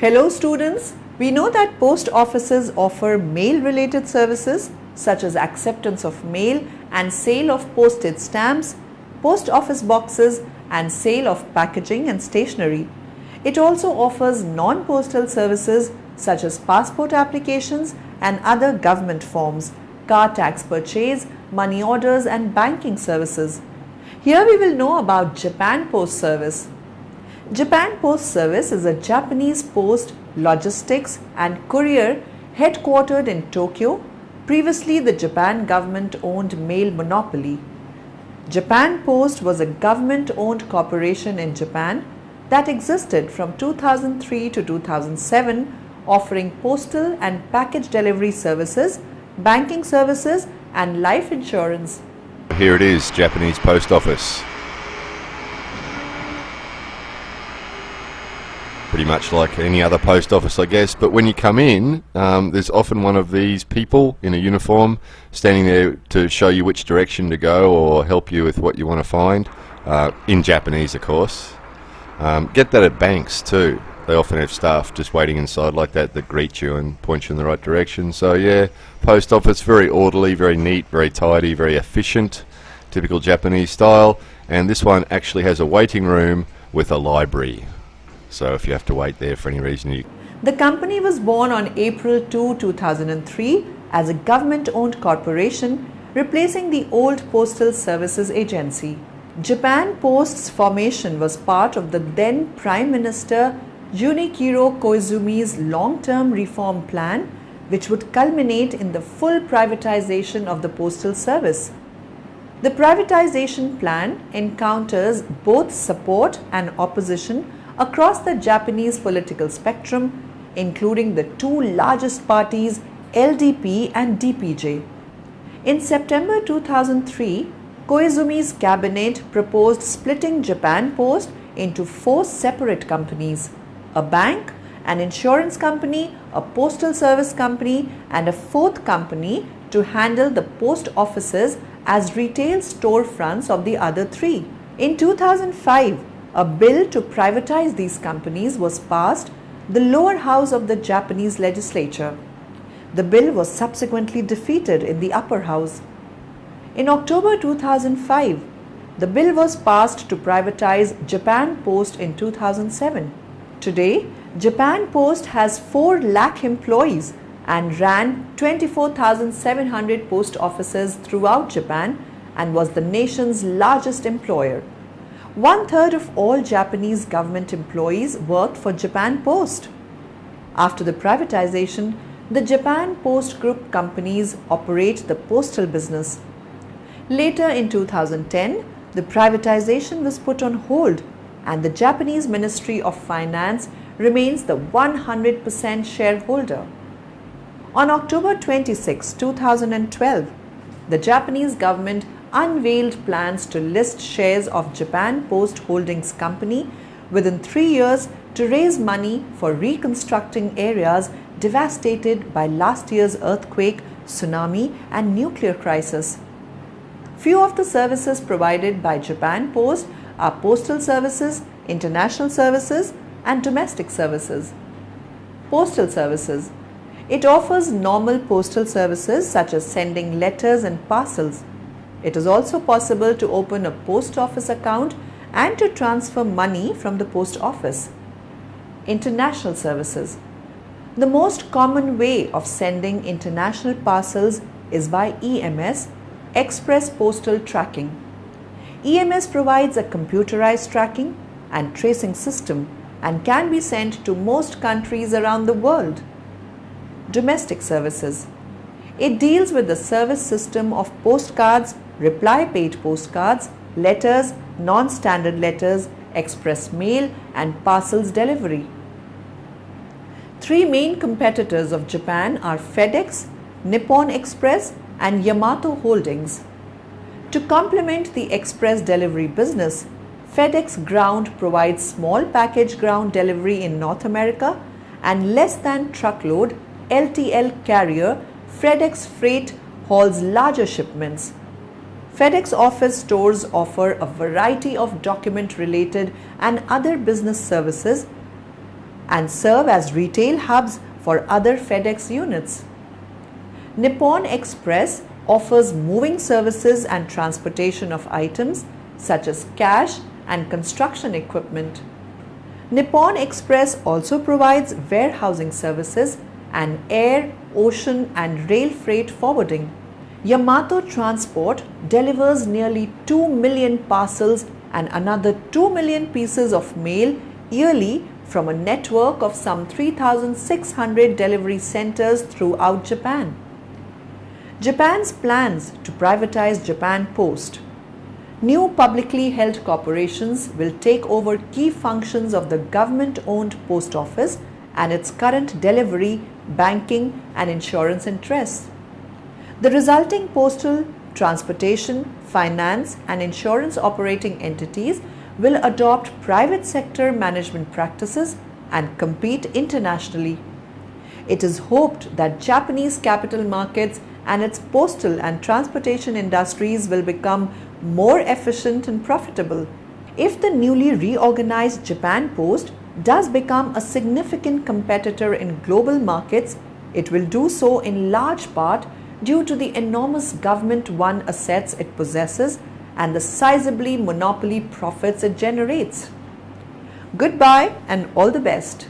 Hello students, we know that post offices offer mail-related services such as acceptance of mail and sale of postage stamps, post office boxes and sale of packaging and stationery. It also offers non-postal services such as passport applications and other government forms, car tax purchase, money orders and banking services. Here we will know about Japan Post Service. Japan Post Service is a Japanese post, logistics and courier headquartered in Tokyo, previously the Japan government-owned mail monopoly. Japan Post was a government-owned corporation in Japan that existed from 2003 to 2007, offering postal and package delivery services, banking services and life insurance. Here it is, Japanese Post Office. Pretty much like any other post office, I guess, but when you come in, there's often one of these people in a uniform standing there to show you which direction to go or help you with what you want to find, in Japanese of course. Get that at banks too. They often have staff just waiting inside like that greet you and point you in the right direction. So yeah, post office, very orderly, very neat, very tidy, very efficient, typical Japanese style, and this one actually has a waiting room with a library. So if you have to wait there for any reason, The company was born on April 2, 2003 as a government-owned corporation, replacing the old Postal Services Agency. Japan Post's formation was part of the then Prime Minister Junichiro Koizumi's long-term reform plan, which would culminate in the full privatization of the postal service. The privatization plan encounters both support and opposition across the Japanese political spectrum, including the two largest parties, LDP and DPJ. In September 2003, Koizumi's cabinet proposed splitting Japan Post into 4 separate companies: a bank, an insurance company, a postal service company, and a 4th company to handle the post offices as retail storefronts of the other 3. In 2005, a bill to privatize these companies was passed, the lower house of the Japanese legislature. The bill was subsequently defeated in the upper house. In October 2005, the bill was passed to privatize Japan Post in 2007. Today, Japan Post has 4 lakh employees and ran 24,700 post offices throughout Japan and was the nation's largest employer. 1/3 of all Japanese government employees worked for Japan Post. After the privatization, the Japan Post Group companies operate the postal business. Later in 2010, the privatization was put on hold and the Japanese Ministry of Finance remains the 100% shareholder. On October 26, 2012, the Japanese government unveiled plans to list shares of Japan Post Holdings Company within 3 years to raise money for reconstructing areas devastated by last year's earthquake, tsunami and nuclear crisis. Few of the services provided by Japan Post are postal services, international services and domestic services. Postal services. It offers normal postal services such as sending letters and parcels. It is also possible to open a post office account and to transfer money from the post office. International services. The most common way of sending international parcels is by EMS, Express Postal Tracking. EMS provides a computerized tracking and tracing system and can be sent to most countries around the world. Domestic services. It deals with the service system of postcards, reply paid postcards, letters, non-standard letters, express mail and parcels delivery. 3 main competitors of Japan are FedEx, Nippon Express and Yamato Holdings. To complement the express delivery business, FedEx Ground provides small package ground delivery in North America and less than truckload LTL carrier FedEx Freight hauls larger shipments. FedEx Office stores offer a variety of document-related and other business services. and serve as retail hubs for other FedEx units. Nippon Express offers moving services and transportation of items such as cash and construction equipment. Nippon Express also provides warehousing services and air, ocean and rail freight forwarding. Yamato Transport delivers nearly 2 million parcels and another 2 million pieces of mail yearly from a network of some 3,600 delivery centers throughout Japan. Japan's plans to privatize Japan Post. New publicly held corporations will take over key functions of the government-owned post office and its current delivery, banking and insurance interests. The resulting postal, transportation, finance and insurance operating entities will adopt private sector management practices and compete internationally. It is hoped that Japanese capital markets and its postal and transportation industries will become more efficient and profitable. If the newly reorganized Japan Post does become a significant competitor in global markets, it will do so in large part due to the enormous government-run assets it possesses and the sizably monopoly profits it generates. Goodbye and all the best.